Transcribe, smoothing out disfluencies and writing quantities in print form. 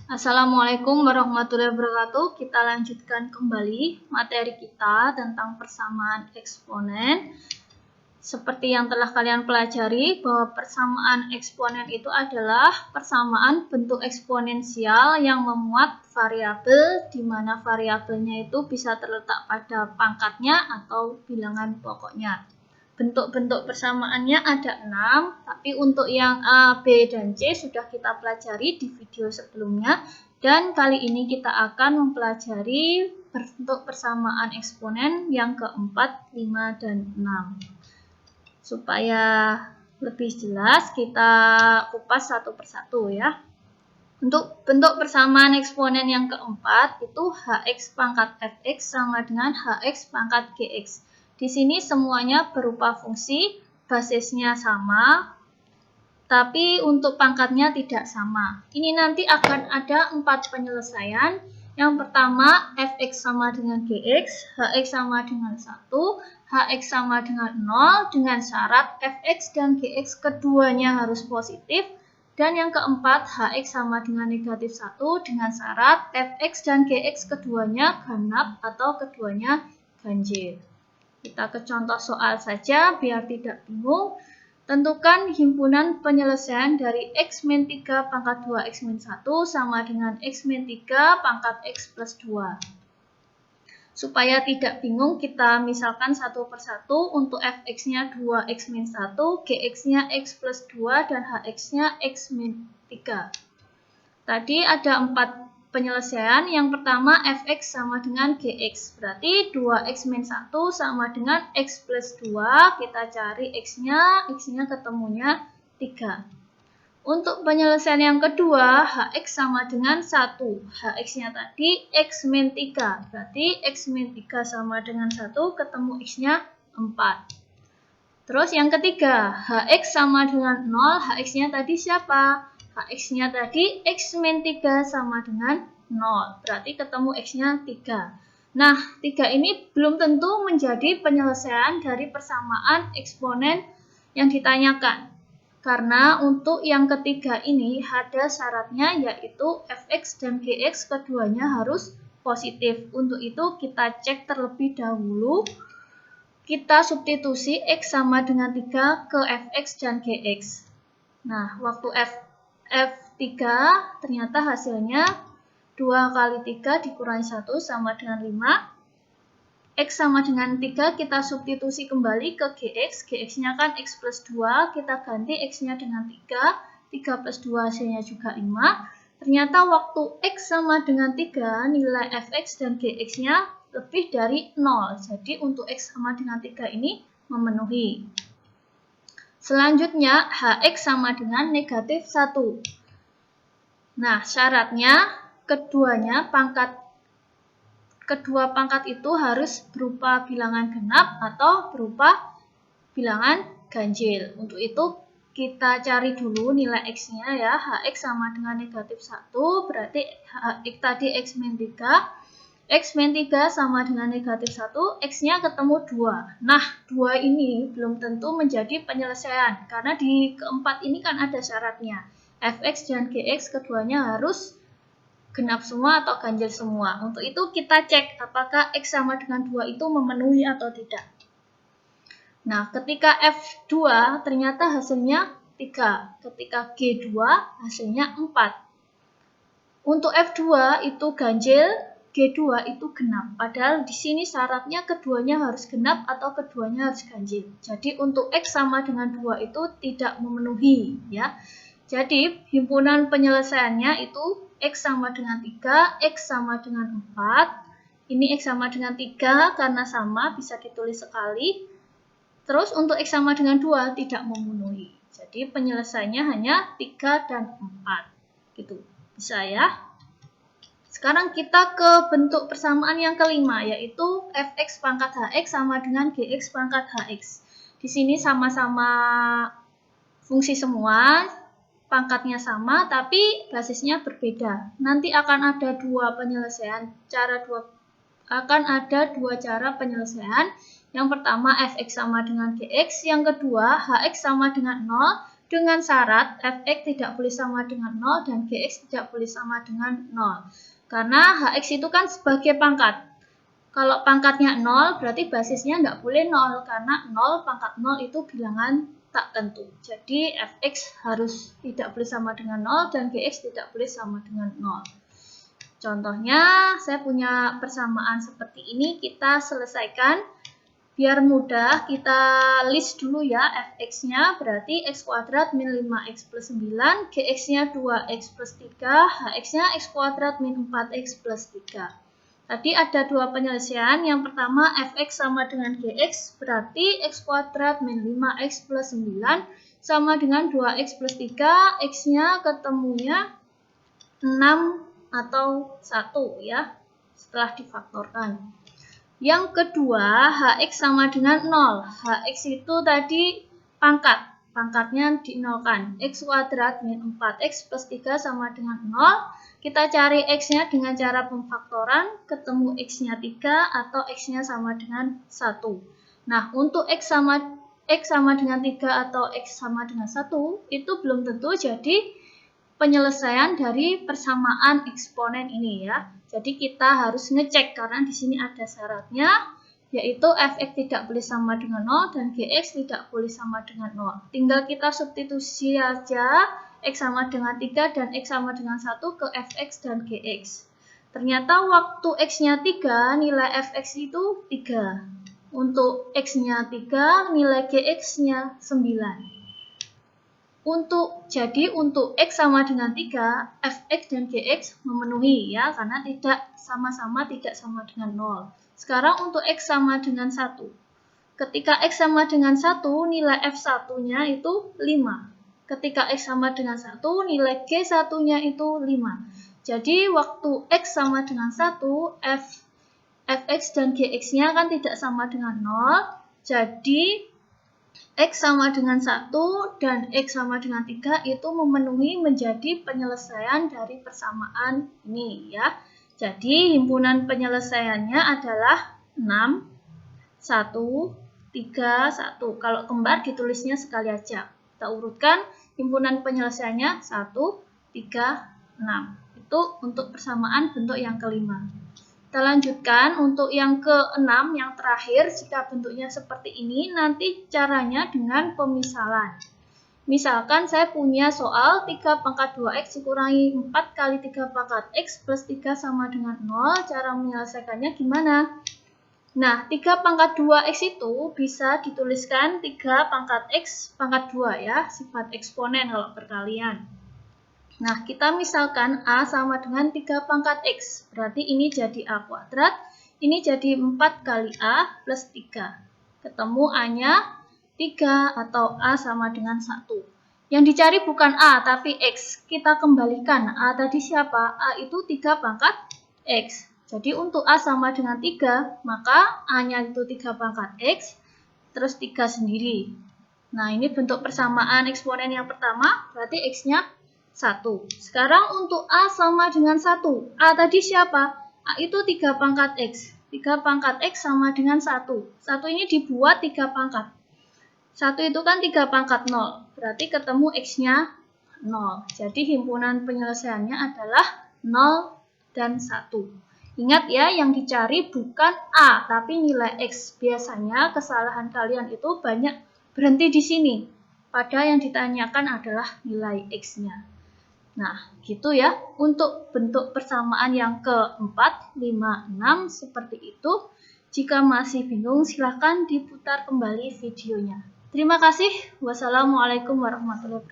Assalamualaikum warahmatullahi wabarakatuh. Kita lanjutkan kembali materi kita tentang persamaan eksponen. Seperti yang telah kalian pelajari bahwa persamaan eksponen itu adalah persamaan bentuk eksponensial yang memuat variabel di mana variabelnya itu bisa terletak pada pangkatnya atau bilangan pokoknya. Bentuk-bentuk persamaannya ada 6, tapi untuk yang A, B, dan C sudah kita pelajari di video sebelumnya. Dan kali ini kita akan mempelajari bentuk persamaan eksponen yang keempat, 5, dan 6. Supaya lebih jelas, kita kupas satu persatu ya. Untuk bentuk persamaan eksponen yang keempat, itu Hx pangkat Fx sama dengan Hx pangkat Gx. Di sini semuanya berupa fungsi, basisnya sama, tapi untuk pangkatnya tidak sama. Ini nanti akan ada 4 penyelesaian. Yang pertama, Fx sama dengan Gx, Hx sama dengan 1, Hx sama dengan 0, dengan syarat Fx dan Gx keduanya harus positif. Dan yang keempat, Hx sama dengan negatif 1, dengan syarat Fx dan Gx keduanya genap atau keduanya ganjil. Kita ke contoh soal saja biar tidak bingung. Tentukan himpunan penyelesaian dari x-3 pangkat 2 x-1 sama dengan x-3 pangkat x plus 2. Supaya tidak bingung, kita misalkan satu persatu. Untuk fx-nya 2x-1, gx-nya x plus 2, dan hx-nya x-3. Tadi ada 4 penyelesaian. Yang pertama fx sama dengan gx, berarti 2x-1 sama dengan x plus 2, kita cari x-nya ketemunya 3. Untuk penyelesaian yang kedua, hx sama dengan 1, hx-nya tadi x-3, berarti x-3 sama dengan 1, ketemu x-nya 4. Terus yang ketiga, hx sama dengan 0, hx-nya tadi siapa? Hx-nya tadi x-3 sama dengan 0, berarti ketemu x-nya 3. Nah, 3 ini belum tentu menjadi penyelesaian dari persamaan eksponen yang ditanyakan. Karena untuk yang ketiga ini ada syaratnya, yaitu fx dan gx keduanya harus positif. Untuk itu kita cek terlebih dahulu. Kita substitusi x sama dengan 3 ke fx dan gx. Nah, waktu F3 ternyata hasilnya 2 kali 3 dikurangi 1 sama dengan 5. X sama dengan 3 kita substitusi kembali ke Gx. Gx-nya kan X plus 2, kita ganti X-nya dengan 3. 3 plus 2 hasilnya juga 5. Ternyata waktu X sama dengan 3, nilai Fx dan Gx-nya lebih dari 0. Jadi untuk X sama dengan 3 ini memenuhi. Selanjutnya, Hx sama dengan negatif 1. Nah, syaratnya kedua pangkat itu harus berupa bilangan genap atau berupa bilangan ganjil. Untuk itu, kita cari dulu nilai X-nya ya. Hx sama dengan negatif 1, berarti Hx tadi X-3. X-3 sama dengan negatif 1, X-nya ketemu 2. Nah, 2 ini belum tentu menjadi penyelesaian, karena di keempat ini kan ada syaratnya. Fx dan Gx keduanya harus genap semua atau ganjil semua. Untuk itu kita cek apakah X sama dengan 2 itu memenuhi atau tidak. Nah, ketika F2 ternyata hasilnya 3. Ketika G2 hasilnya 4. Untuk F2 itu ganjil, G2 itu genap. Padahal di sini syaratnya keduanya harus genap atau keduanya harus ganjil. Jadi untuk X sama dengan 2 itu tidak memenuhi ya. Jadi himpunan penyelesaiannya itu X sama dengan 3, X sama dengan 4. Ini X sama dengan 3 karena sama bisa ditulis sekali. Terus untuk X sama dengan 2 tidak memenuhi. Jadi penyelesaiannya hanya 3 dan 4. Gitu. Bisa ya? Sekarang kita ke bentuk persamaan yang kelima, yaitu Fx pangkat Hx sama dengan Gx pangkat Hx. Di sini sama-sama fungsi semua, pangkatnya sama, tapi basisnya berbeda. Nanti akan ada dua penyelesaian, akan ada dua cara penyelesaian. Yang pertama Fx sama dengan Gx, yang kedua Hx sama dengan 0, dengan syarat fx tidak boleh sama dengan 0 dan gx tidak boleh sama dengan 0. Karena hx itu kan sebagai pangkat. Kalau pangkatnya 0 berarti basisnya nggak boleh 0 karena 0 pangkat 0 itu bilangan tak tentu. Jadi fx harus tidak boleh sama dengan 0 dan gx tidak boleh sama dengan 0. Contohnya saya punya persamaan seperti ini, kita selesaikan. Biar mudah, kita list dulu ya fx-nya, berarti x kuadrat min 5x plus 9, gx-nya 2x plus 3, hx-nya x kuadrat min 4x plus 3. Tadi ada dua penyelesaian, yang pertama fx sama dengan gx, berarti x kuadrat min 5x plus 9 sama dengan 2x plus 3, x-nya ketemunya 6 atau 1 ya, setelah difaktorkan. Yang kedua, hx sama dengan 0. Hx itu tadi pangkatnya dinolkan. X kuadrat min 4x plus 3 sama dengan 0. Kita cari x-nya dengan cara pemfaktoran, ketemu x-nya 3 atau x-nya sama dengan 1. Nah, untuk x sama dengan 3 atau x sama dengan 1, itu belum tentu jadi penyelesaian dari persamaan eksponen ini ya. Jadi kita harus ngecek karena di sini ada syaratnya, yaitu fx tidak boleh sama dengan 0 dan gx tidak boleh sama dengan 0. Tinggal kita substitusi aja x sama dengan 3 dan x sama dengan 1 ke fx dan gx. Ternyata waktu x-nya 3, nilai fx itu 3. Untuk x-nya 3, nilai gx-nya 9. Jadi untuk x sama dengan 3, fx dan gx memenuhi ya, karena tidak sama dengan 0. Sekarang untuk x sama dengan 1. Ketika x sama dengan 1, nilai f1-nya itu 5. Ketika x sama dengan 1, nilai g1-nya itu 5. Jadi waktu x sama dengan 1, fx dan gx-nya kan tidak sama dengan 0. Jadi x sama dengan 1 dan x sama dengan 3 itu memenuhi menjadi penyelesaian dari persamaan ini ya. Jadi himpunan penyelesaiannya adalah 6, 1, 3, 1. Kalau kembar ditulisnya sekali aja. Kita urutkan himpunan penyelesaiannya 1, 3, 6. Itu untuk persamaan bentuk yang kelima. Kita lanjutkan untuk yang ke-6, yang terakhir, jika bentuknya seperti ini, nanti caranya dengan pemisalan. Misalkan saya punya soal 3 pangkat 2x dikurangi 4 kali 3 pangkat x plus 3 sama dengan 0, cara menyelesaikannya gimana? Nah, 3 pangkat 2x itu bisa dituliskan 3 pangkat x pangkat 2 ya, sifat eksponen kalau perkalian. Nah, kita misalkan A sama dengan 3 pangkat X. Berarti ini jadi A kuadrat, ini jadi 4 kali A plus 3. Ketemu A-nya 3 atau A sama dengan 1. Yang dicari bukan A, tapi X. Kita kembalikan. A tadi siapa? A itu 3 pangkat X. Jadi untuk A sama dengan 3, maka A-nya itu 3 pangkat X, terus 3 sendiri. Nah, ini bentuk persamaan eksponen yang pertama, berarti X-nya 1. Sekarang untuk A sama dengan 1. A tadi siapa? A itu 3 pangkat X. 3 pangkat X sama dengan 1. 1 ini dibuat 3 pangkat. 1 itu kan 3 pangkat 0. Berarti ketemu X-nya 0. Jadi himpunan penyelesaiannya adalah 0 dan 1. Ingat ya, yang dicari bukan A, tapi nilai X. Biasanya kesalahan kalian itu banyak berhenti di sini. Padahal yang ditanyakan adalah nilai X-nya. Nah, gitu ya. Untuk bentuk persamaan yang ke-4, 5, 6 seperti itu. Jika masih bingung, silahkan diputar kembali videonya. Terima kasih. Wassalamualaikum warahmatullahi wabarakatuh.